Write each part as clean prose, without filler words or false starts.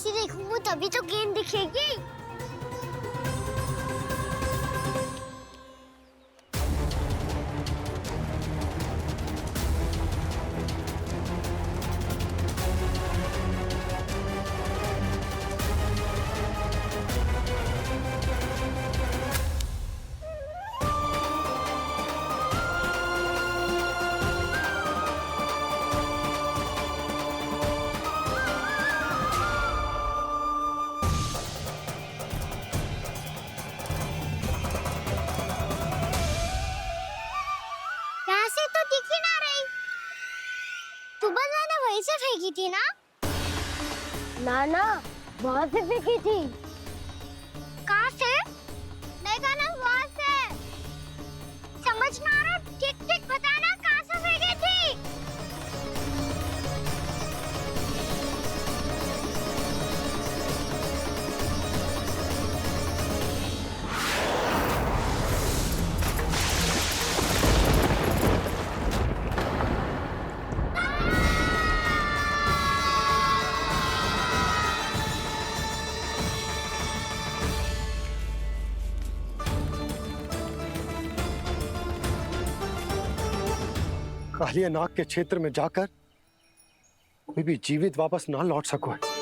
ऐसी देखूंगी तभी तो गेंद दिखेगी। यहाँ से तो दिख ही ना रही। सुबह मैंने वहीं से फेंकी थी ना? ना वहाँ से फेंकी थी। कहाँ से? देखा ना वहाँ से। समझ ना आ रहा, ठीक ठीक बताना कहाँ से फेंकी थी? कालिया नाग के क्षेत्र में जाकर कोई भी जीवित वापस ना लौट सको है।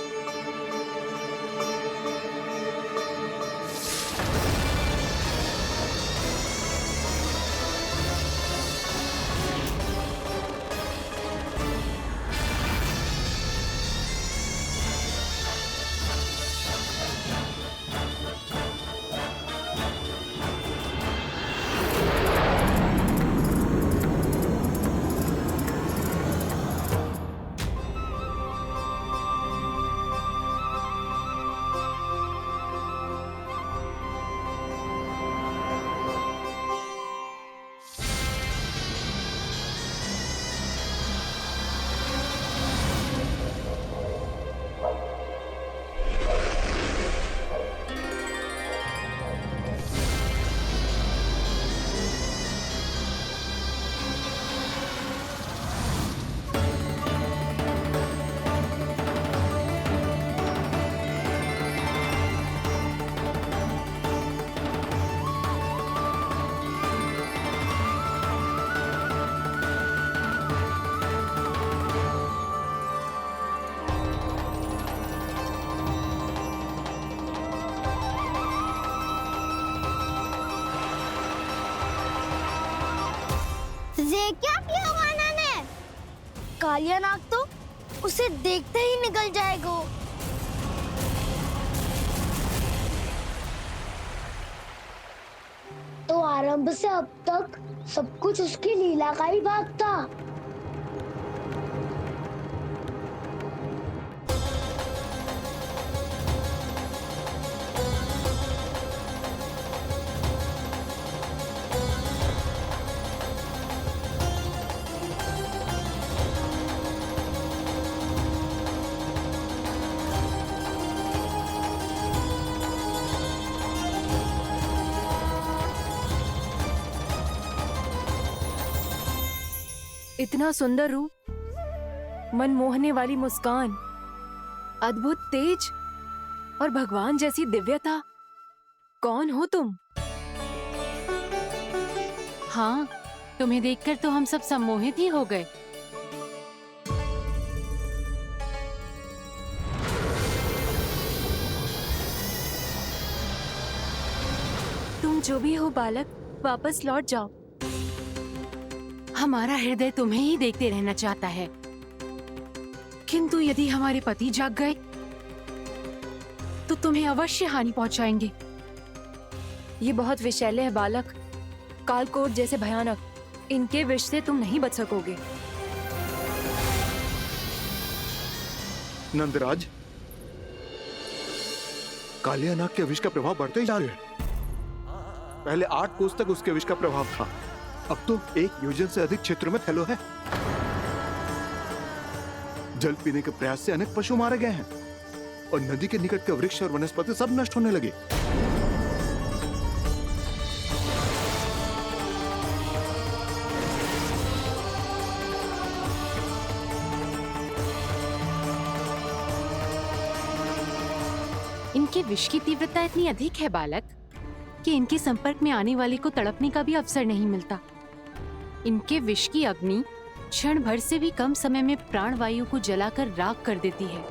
ये क्या किया वाना ने? कालिया नाग तो उसे देखते ही निकल जाएगा। तो आरंभ से अब तक सब कुछ उसकी लीला का ही भाग था। इतना सुंदर रूप, मनमोहने वाली मुस्कान, अद्भुत तेज और भगवान जैसी दिव्यता। कौन हो तुम? हाँ, तुम्हें देखकर तो हम सब सम्मोहित ही हो गए। तुम जो भी हो बालक, वापस लौट जाओ। हमारा हृदय तुम्हें ही देखते रहना चाहता है, किंतु यदि हमारे पति जाग गए तो तुम्हें अवश्य हानि पहुंचाएंगे। ये बहुत विषैले है बालक, कालकोट जैसे भयानक। इनके विष से तुम नहीं बच सकोगे। नंदराज, कालिया नाग के विष का प्रभाव बढ़ते ही जा रहा है। पहले 8 कोस तक उसके विष का प्रभाव था, अब तो 1 योजन से अधिक क्षेत्र में फैलो है। जल पीने के प्रयास से अनेक पशु मारे गए हैं और नदी के निकट के वृक्ष और वनस्पति सब नष्ट होने लगे। इनके विष की तीव्रता इतनी अधिक है बालक कि इनके संपर्क में आने वाले को तड़पने का भी अवसर नहीं मिलता। इनके विष की अग्नि क्षण भर से भी कम समय में प्राण वायु को जलाकर राख कर देती है।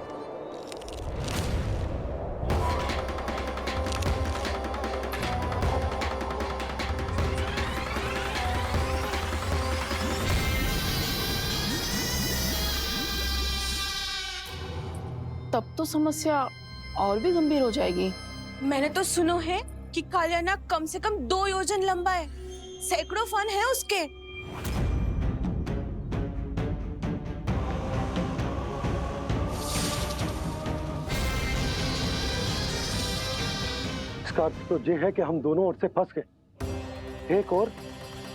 तब तो समस्या और भी गंभीर हो जाएगी। मैंने तो सुनो है कि कालियानाग कम से कम 2 योजन लंबा है, सैकड़ों फन है उसके। इसका अर्थ तो ये है कि हम दोनों ओर से फंस गए। एक और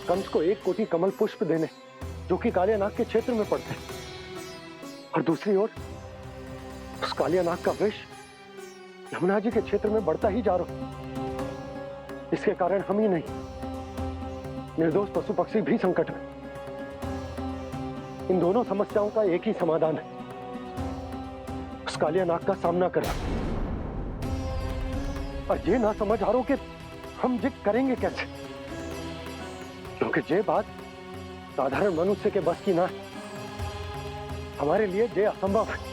कंस को 1 कोटि कमल पुष्प देने जो कि कालियानाग के क्षेत्र में पड़ते हैं, और दूसरी ओर उस कालियानाग का विष यमुना जी के क्षेत्र में बढ़ता ही जा रहा। इसके कारण हम ही नहीं, निर्दोष पशु पक्षी भी संकट में। इन दोनों समस्याओं का एक ही समाधान है, उस कालियानाग का सामना करना। और ये ना समझ आ रहा कि हम ये करेंगे कैसे, क्योंकि ये बात साधारण मनुष्य के बस की ना है। हमारे लिए ये असंभव है।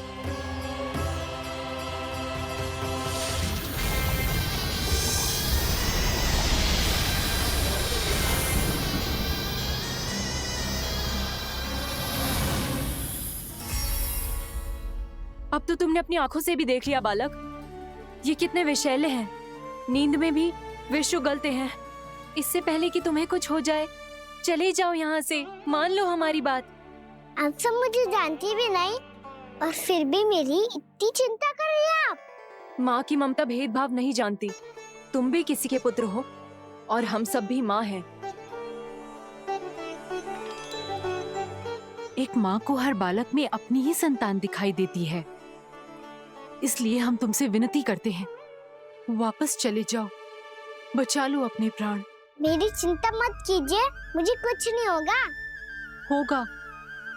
अब तो तुमने अपनी आंखों से भी देख लिया बालक, ये कितने विषैले हैं। नींद में भी विष उगलते हैं। इससे पहले कि तुम्हें कुछ हो जाए, चले जाओ यहाँ से, मान लो हमारी बात। आप सब मुझे जानती भी नहीं और फिर भी मेरी इतनी चिंता कर रही हैं आप। माँ की ममता भेदभाव नहीं जानती। तुम भी किसी के पुत्र हो और हम सब भी माँ हैं। एक माँ को हर बालक में अपनी ही संतान दिखाई देती है, इसलिए हम तुमसे विनती करते हैं, वापस चले जाओ, बचा लो अपने प्राण। मेरी चिंता मत कीजिए, मुझे कुछ नहीं होगा। होगा,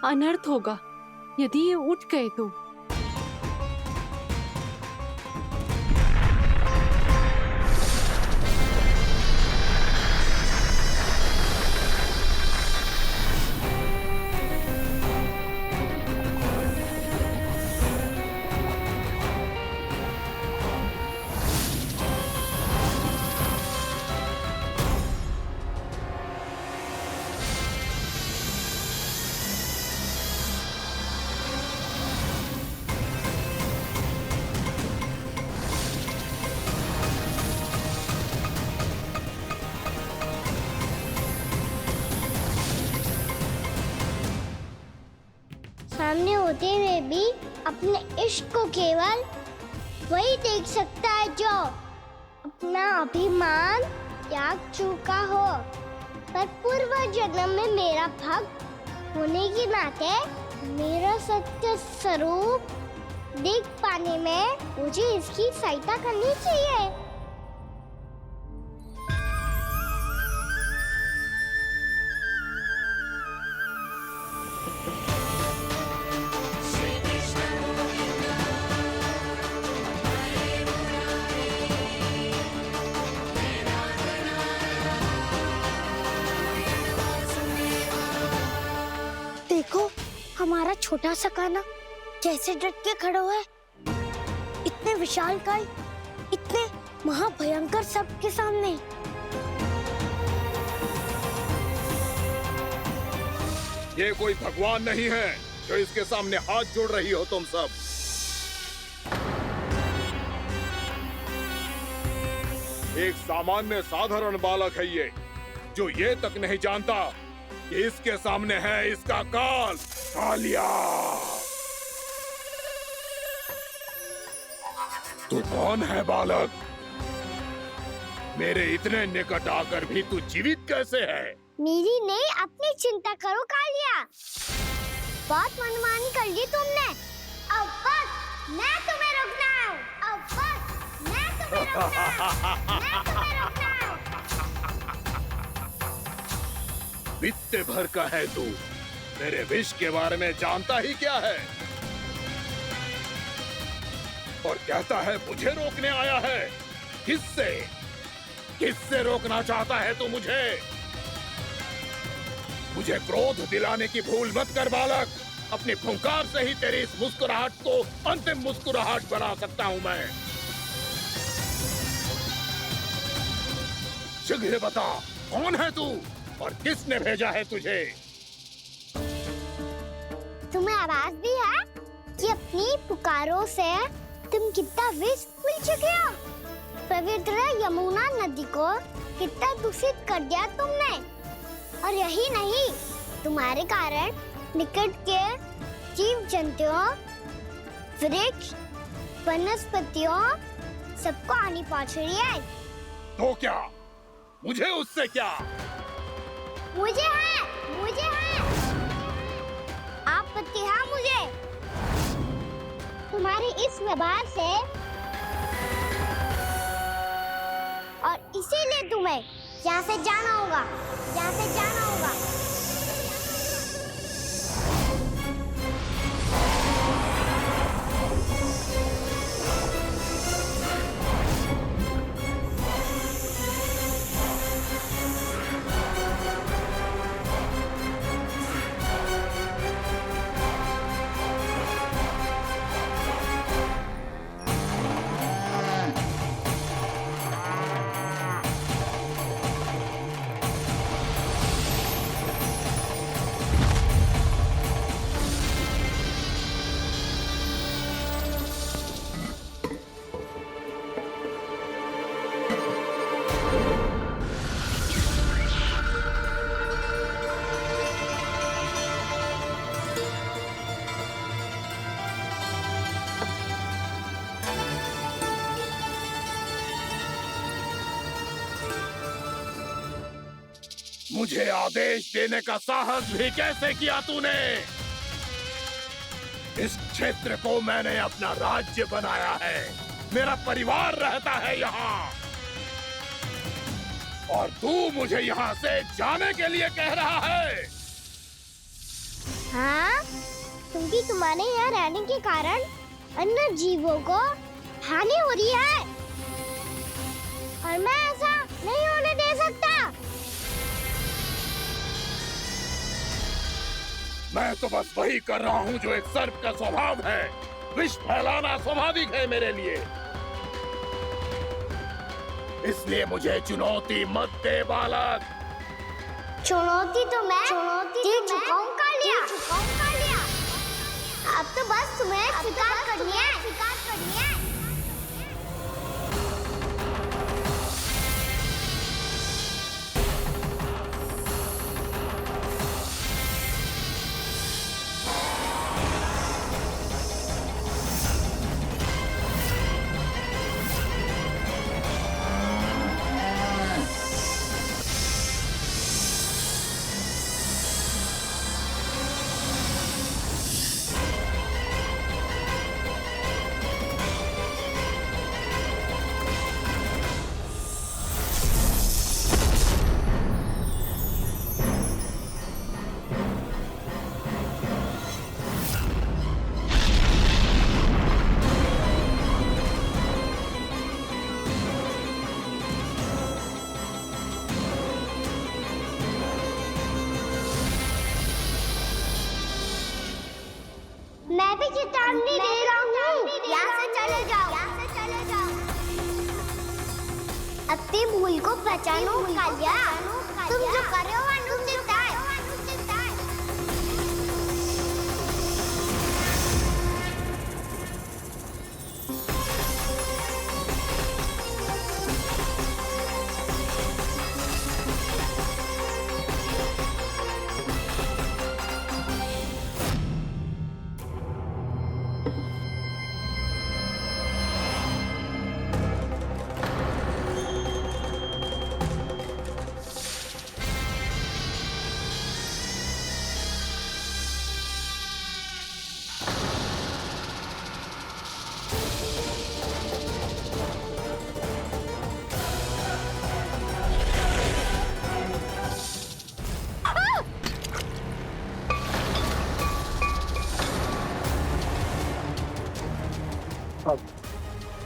अनर्थ होगा यदि ये उठ गए तो। सामने होते हुए भी अपने इश्क को केवल वही देख सकता है जो अपना अभिमान त्याग चुका हो। पर पूर्व जन्म में मेरा भक्त होने के नाते मेरा सत्य स्वरूप देख पाने में मुझे इसकी सहायता करनी चाहिए। देखो हमारा छोटा सा कान्हा कैसे डट के खड़ा हुआ है, इतने विशालकाय, इतने महाभयंकर सबके सामने। ये कोई भगवान नहीं है जो इसके सामने हाथ जोड़ रही हो तुम सब। एक सामान्य साधारण बालक है ये, जो ये तक नहीं जानता कि इसके सामने है इसका काल, कालिया। तू कौन है बालक? मेरे इतने निकट आकर भी तू जीवित कैसे है? मेरी नहीं, अपनी चिंता करो कालिया। बहुत मनमानी कर ली तुमने। अब बस, मैं तुम्हें रोकना हूँ। अब बस, मैं तुम्हें रोकना हूँ। मैं तुम्हें रोकना हूँ। बित्ते भर का है तू, मेरे विष के बारे में जानता ही क्या है? और कहता है मुझे रोकने आया है। किससे? किससे रोकना चाहता है तू मुझे? मुझे क्रोध दिलाने की भूल मत कर बालक। अपनी फुंकार से ही तेरी इस मुस्कुराहट को अंतिम मुस्कुराहट बना सकता हूं मैं। शीघ्र बता, कौन है तू और किसने भेजा है तुझे? तुम्हें आवाज भी है कि अपनी पुकारों से तुम कितना विष भूल चुके हो। पवित्र यमुना नदी को कितना दूषित कर दिया तुमने। और यही नहीं, तुम्हारे कारण निकट के जीव जंतुओं, वृक्ष, वनस्पतियों सबको हानि पहुंच रही है। तो क्या? मुझे उससे क्या? मुझे है आपत्ति है मुझे तुम्हारी इस व्यवहार से, और इसीलिए तुम्हें यहाँ से जाना होगा। मुझे आदेश देने का साहस भी कैसे किया तूने? इस क्षेत्र को मैंने अपना राज्य बनाया है। मेरा परिवार रहता है यहाँ, और तू मुझे यहाँ से जाने के लिए कह रहा है? हाँ, क्योंकि तुम्हारे यहाँ रहने के कारण अन्य जीवों को हानि हो रही है, और मैं ऐसा नहीं होने दे सकता। मैं तो बस वही कर रहा हूँ जो एक सर्प का स्वभाव है। विष फैलाना स्वाभाविक है मेरे लिए। इसलिए मुझे चुनौती मत दे बालक। चुनौती तो मैं दे चुका हूँ कालिया। अब तो बस तुम्हें स्वीकार करनी है। मैं भी चेतावनी दे रहा हूँ, यहाँ से चले जाओ। अपनी भूल को पहचानो कालिया। तुम जो कर रहे हो अनुचित है।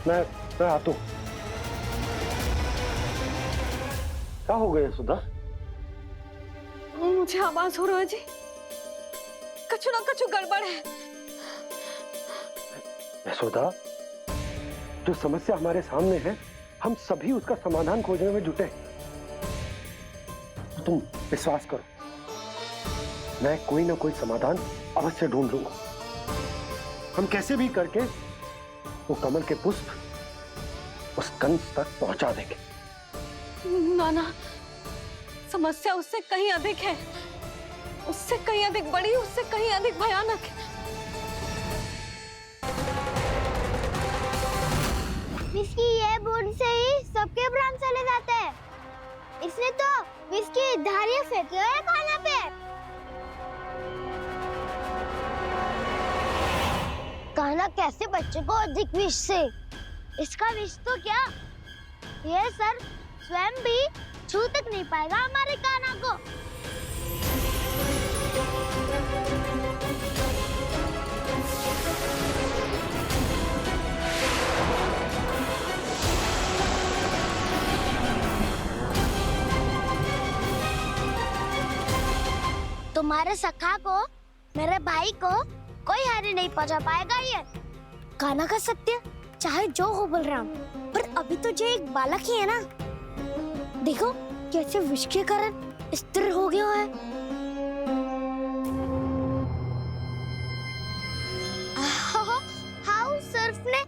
मैं आता हूं। क्या हो गया सुधा? मुझे आवाज हो रहा है जी, कछु ना कछु गड़बड़ है। यशोदा, जो समस्या हमारे सामने है, हम सभी उसका समाधान खोजने में जुटे। तो तुम विश्वास करो, मैं कोई ना कोई समाधान अवश्य ढूंढ लूंगा। हम कैसे भी करके वो कमल के पुष्प उस कंस तक पहुंचा देंगे। नाना, समस्या उससे कहीं अधिक है, उससे कहीं अधिक बड़ी, उससे कहीं अधिक भयानक है। विस्की ये बूंद से ही सबके प्राण चले जाते हैं। इसने तो विस्की धारियां फेंकी है खाना पे। कान्हा कैसे बच्चे को अधिक विष से? इसका विष तो क्या, ये सर स्वयं भी छू तक नहीं पाएगा हमारे कान्हा को। तुम्हारे सखा को, मेरे भाई को कोई हानि नहीं पहुंचा पाएगा। ये कान्हा का सत्य चाहे जो हो बलराम, पर अभी तो जो एक बालक ही है ना। देखो कैसे विष के कारण स्थिर हो गया है। हाउ सर्फ ने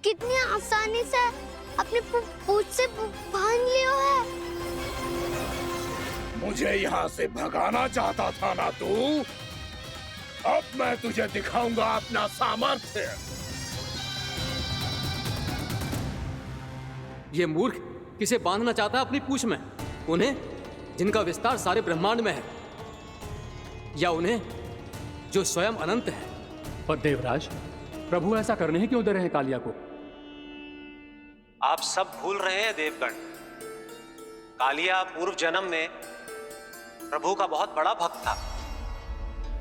कितनी आसानी से अपनी पूंछ से बांध लिया है। मुझे यहाँ से भगाना चाहता था ना तू? अब मैं तुझे दिखाऊंगा अपना सामर्थ्य। ये मूर्ख किसे बांधना चाहता है अपनी पूंछ में? उन्हें जिनका विस्तार सारे ब्रह्मांड में है, या उन्हें जो स्वयं अनंत है? पर देवराज, प्रभु ऐसा करने ही क्यों दे रहे हैं कालिया को? आप सब भूल रहे हैं देवगण। कालिया पूर्व जन्म में प्रभु का बहुत बड़ा भक्त था।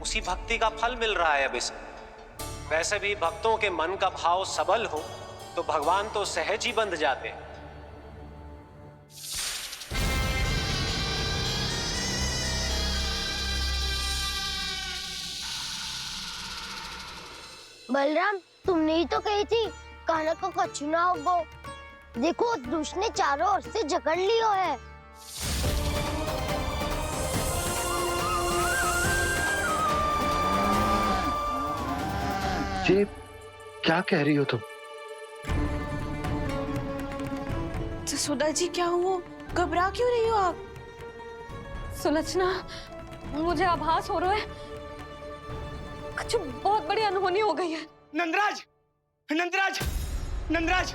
उसी भक्ति का फल मिल रहा है अब इसे। वैसे भी भक्तों के मन का भाव सबल हो तो भगवान तो सहज ही बंध जाते हैं। बलराम, तुमने ही तो कही थी कान्हा को कछु ना होगो। देखो उस दुष्ट ने चारों ओर से जकड़ लियो है। ये क्या कह रही हो तुम? जसोदा जी, क्या हुआ? घबरा क्यों रही हो आप? सुलक्षणा, मुझे आभास हो रहा है कुछ बहुत बड़ी अनहोनी हो गई है। नंदराज, नंदराज, नंदराज!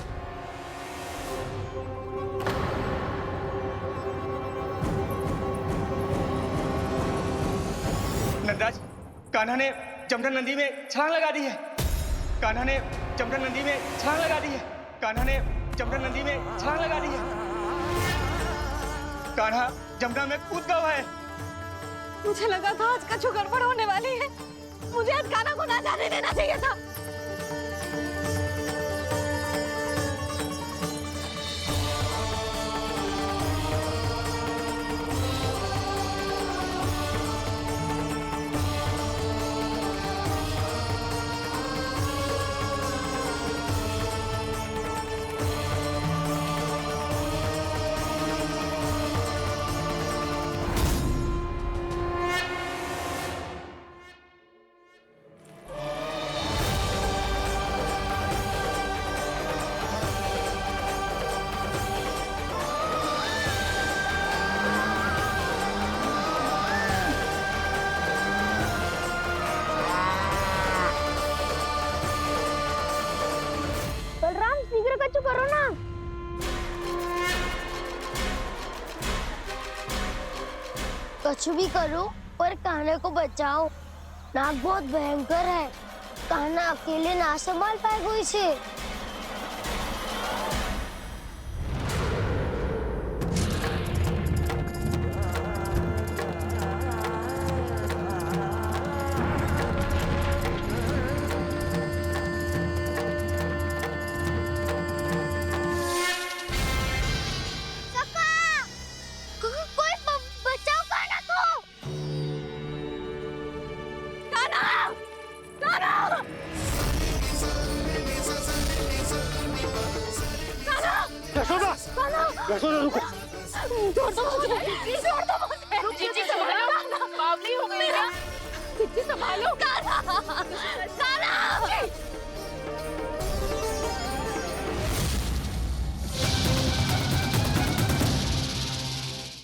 नंदराज, कान्हा ने जमदग्नि नदी में छलांग लगा दी है। कान्हा ने जमदग्नि नदी में छलांग लगा दी है। कान्हा ने जमदग्नि नदी में छलांग लगा दी है। कान्हा जमुना में कूद गया है। मुझे लगा था आज कछु गड़बड़ होने वाली है। मुझे आज कान्हा को ना जाने देना चाहिए था। करो ना। कछु भी करो पर कान्हा को बचाओ। नाग बहुत भयंकर है। कान्हा अकेले ना संभाल पाएगा इसे। यशोदा, यशोदा रुको। छोड़ दो मुझे, प्लीज छोड़ दो मुझे। जीजी संभालो, बावली हो गई क्या? जीजी संभालो।